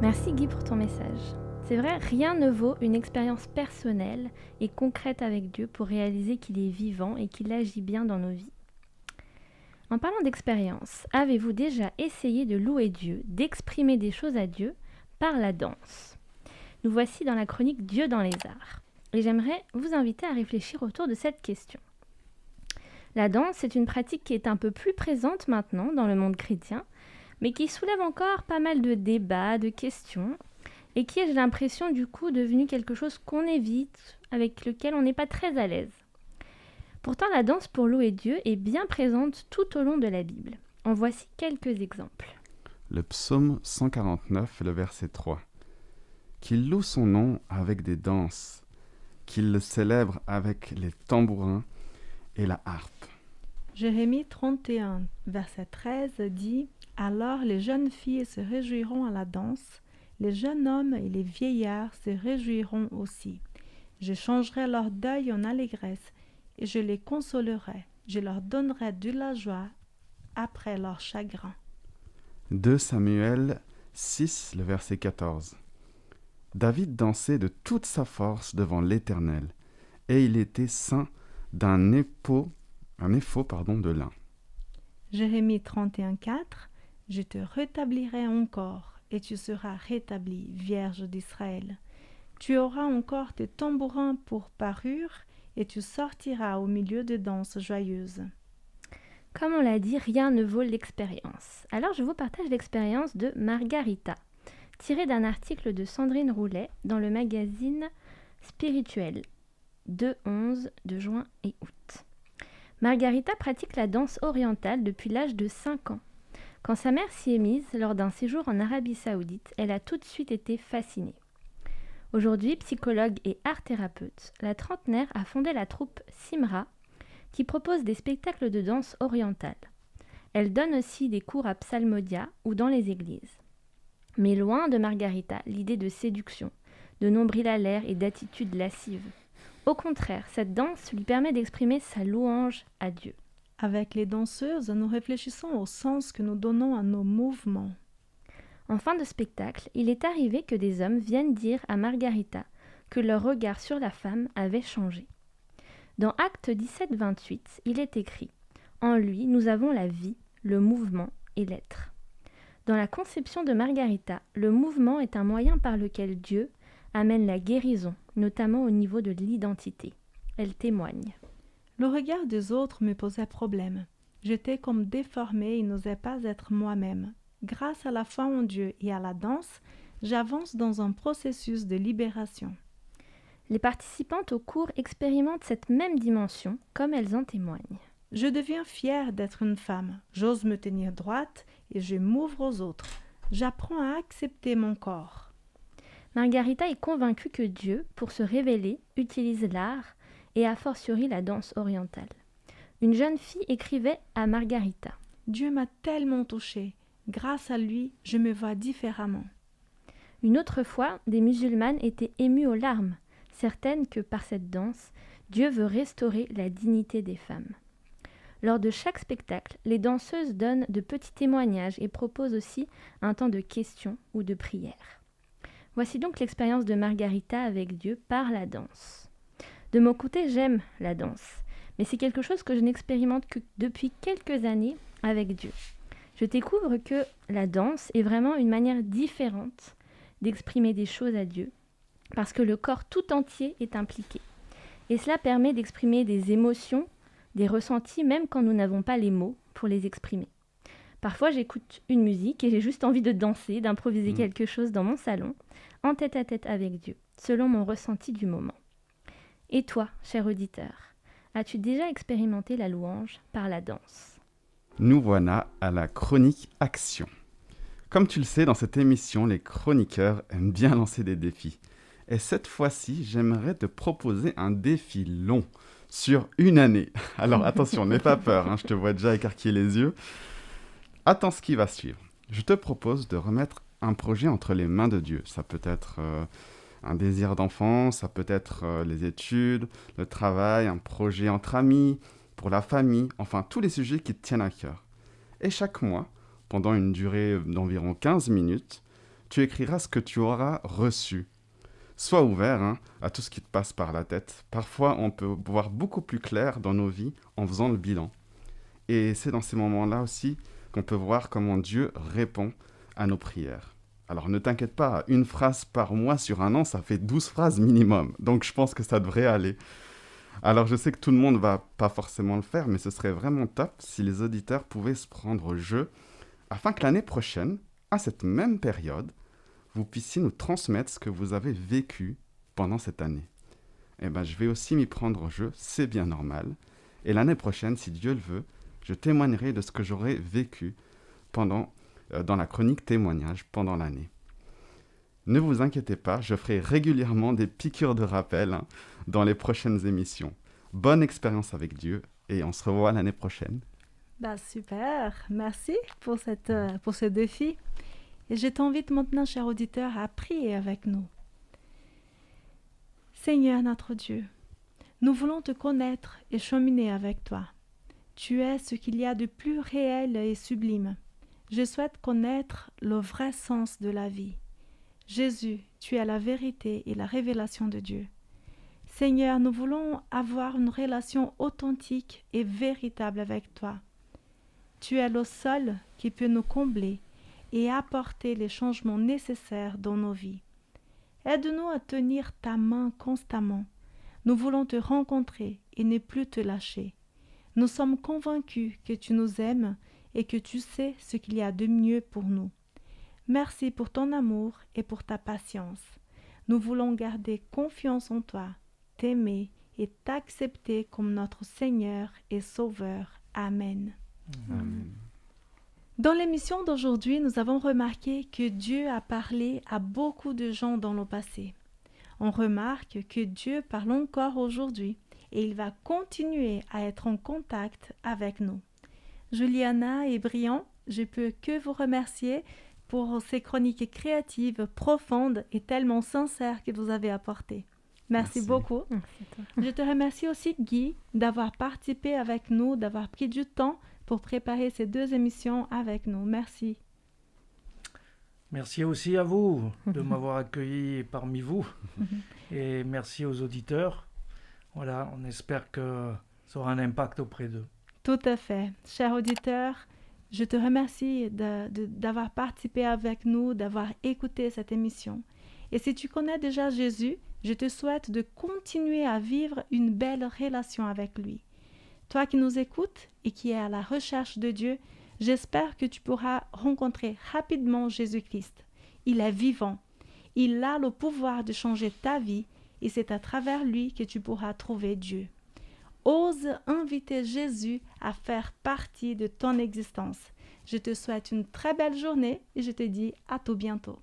Merci Guy pour ton message. C'est vrai, rien ne vaut une expérience personnelle et concrète avec Dieu pour réaliser qu'il est vivant et qu'il agit bien dans nos vies. En parlant d'expérience, avez-vous déjà essayé de louer Dieu, d'exprimer des choses à Dieu par la danse ? Nous voici dans la chronique Dieu dans les arts. Et j'aimerais vous inviter à réfléchir autour de cette question. La danse est une pratique qui est un peu plus présente maintenant dans le monde chrétien, mais qui soulève encore pas mal de débats, de questions, et qui est, j'ai l'impression, du coup, devenu quelque chose qu'on évite, avec lequel on n'est pas très à l'aise. Pourtant, la danse pour louer Dieu est bien présente tout au long de la Bible. En voici quelques exemples. Le psaume 149, le verset 3. Qu'il loue son nom avec des danses, qu'il le célèbre avec les tambourins et la harpe. Jérémie 31, verset 13 dit « Alors les jeunes filles se réjouiront à la danse, les jeunes hommes et les vieillards se réjouiront aussi. Je changerai leur deuil en allégresse et je les consolerai. Je leur donnerai de la joie après leur chagrin. » 2 Samuel 6, le verset 14. David dansait de toute sa force devant l'Éternel, et il était ceint d'un éphod de lin. Jérémie 31, 4 « Je te rétablirai encore, et tu seras rétablie, Vierge d'Israël. Tu auras encore tes tambourins pour parure, et tu sortiras au milieu de danses joyeuses. » Comme on l'a dit, rien ne vaut l'expérience. Alors je vous partage l'expérience de Margarita, tirée d'un article de Sandrine Roulet dans le magazine Spirituel, 2-11 de juin et août. Margarita pratique la danse orientale depuis l'âge de 5 ans. Quand sa mère s'y est mise lors d'un séjour en Arabie Saoudite, elle a tout de suite été fascinée. Aujourd'hui, psychologue et art-thérapeute, la trentenaire a fondé la troupe Simra, qui propose des spectacles de danse orientale. Elle donne aussi des cours à Psalmodia ou dans les églises. Mais loin de Margarita l'idée de séduction, de nombril à l'air et d'attitude lascive. Au contraire, cette danse lui permet d'exprimer sa louange à Dieu. Avec les danseuses, nous réfléchissons au sens que nous donnons à nos mouvements. En fin de spectacle, il est arrivé que des hommes viennent dire à Margarita que leur regard sur la femme avait changé. Dans Actes 17-28, il est écrit « En lui, nous avons la vie, le mouvement et l'être ». Dans la conception de Margarita, le mouvement est un moyen par lequel Dieu amène la guérison, notamment au niveau de l'identité. Elle témoigne. Le regard des autres me posait problème. J'étais comme déformée et n'osais pas être moi-même. Grâce à la foi en Dieu et à la danse, j'avance dans un processus de libération. Les participantes au cours expérimentent cette même dimension, comme elles en témoignent. Je deviens fière d'être une femme. J'ose me tenir droite et je m'ouvre aux autres. J'apprends à accepter mon corps. Margarita est convaincue que Dieu, pour se révéler, utilise l'art et a fortiori la danse orientale. Une jeune fille écrivait à Margarita. Dieu m'a tellement touchée. Grâce à lui, je me vois différemment. Une autre fois, des musulmanes étaient émues aux larmes, certaines que par cette danse, Dieu veut restaurer la dignité des femmes. Lors de chaque spectacle, les danseuses donnent de petits témoignages et proposent aussi un temps de questions ou de prières. Voici donc l'expérience de Margarita avec Dieu par la danse. De mon côté, j'aime la danse, mais c'est quelque chose que je n'expérimente que depuis quelques années avec Dieu. Je découvre que la danse est vraiment une manière différente d'exprimer des choses à Dieu, parce que le corps tout entier est impliqué. Et cela permet d'exprimer des émotions, des ressentis, même quand nous n'avons pas les mots pour les exprimer. Parfois, j'écoute une musique et j'ai juste envie de danser, d'improviser quelque chose dans mon salon, en tête-à-tête avec Dieu, selon mon ressenti du moment. Et toi, cher auditeur, as-tu déjà expérimenté la louange par la danse ? Nous voilà à la chronique action. Comme tu le sais, dans cette émission, les chroniqueurs aiment bien lancer des défis. Et cette fois-ci, j'aimerais te proposer un défi long, sur une année. Alors attention, n'aie pas peur, je te vois déjà écarquiller les yeux. Attends ce qui va suivre. Je te propose de remettre un projet entre les mains de Dieu. Ça peut être un désir d'enfant, ça peut être les études, le travail, un projet entre amis, pour la famille, enfin tous les sujets qui te tiennent à cœur. Et chaque mois, pendant une durée d'environ 15 minutes, tu écriras ce que tu auras reçu. Sois ouvert à tout ce qui te passe par la tête. Parfois, on peut voir beaucoup plus clair dans nos vies en faisant le bilan. Et c'est dans ces moments-là aussi qu'on peut voir comment Dieu répond à nos prières. Alors ne t'inquiète pas, une phrase par mois sur un an, ça fait 12 phrases minimum. Donc je pense que ça devrait aller. Alors je sais que tout le monde ne va pas forcément le faire, mais ce serait vraiment top si les auditeurs pouvaient se prendre au jeu, afin que l'année prochaine, à cette même période, vous puissiez nous transmettre ce que vous avez vécu pendant cette année. Eh bien, je vais aussi m'y prendre au jeu, c'est bien normal. Et l'année prochaine, si Dieu le veut, je témoignerai de ce que j'aurai vécu dans la chronique témoignage pendant l'année. Ne vous inquiétez pas, je ferai régulièrement des piqûres de rappel dans les prochaines émissions. Bonne expérience avec Dieu et on se revoit l'année prochaine. Super, merci pour ce défi. Et je t'invite maintenant, cher auditeur, à prier avec nous. Seigneur notre Dieu, nous voulons te connaître et cheminer avec toi. Tu es ce qu'il y a de plus réel et sublime. Je souhaite connaître le vrai sens de la vie. Jésus, tu es la vérité et la révélation de Dieu. Seigneur, nous voulons avoir une relation authentique et véritable avec toi. Tu es le seul qui peut nous combler et apporter les changements nécessaires dans nos vies. Aide-nous à tenir ta main constamment. Nous voulons te rencontrer et ne plus te lâcher. Nous sommes convaincus que tu nous aimes et que tu sais ce qu'il y a de mieux pour nous. Merci pour ton amour et pour ta patience. Nous voulons garder confiance en toi, t'aimer et t'accepter comme notre Seigneur et Sauveur. Amen. Amen. Dans l'émission d'aujourd'hui, nous avons remarqué que Dieu a parlé à beaucoup de gens dans le passé. On remarque que Dieu parle encore aujourd'hui et il va continuer à être en contact avec nous. Juliana et Brian, je peux que vous remercier pour ces chroniques créatives, profondes et tellement sincères que vous avez apportées. Merci beaucoup. Je te remercie aussi, Guy, d'avoir participé avec nous, d'avoir pris du temps pour préparer ces 2 émissions avec nous. Merci. Merci aussi à vous de m'avoir accueilli parmi vous. Et merci aux auditeurs. Voilà, on espère que ça aura un impact auprès d'eux. Tout à fait. Chers auditeurs, je te remercie d'avoir participé avec nous, d'avoir écouté cette émission. Et si tu connais déjà Jésus, je te souhaite de continuer à vivre une belle relation avec lui. Toi qui nous écoutes et qui es à la recherche de Dieu, j'espère que tu pourras rencontrer rapidement Jésus-Christ. Il est vivant. Il a le pouvoir de changer ta vie et c'est à travers lui que tu pourras trouver Dieu. Ose inviter Jésus à faire partie de ton existence. Je te souhaite une très belle journée et je te dis à tout bientôt.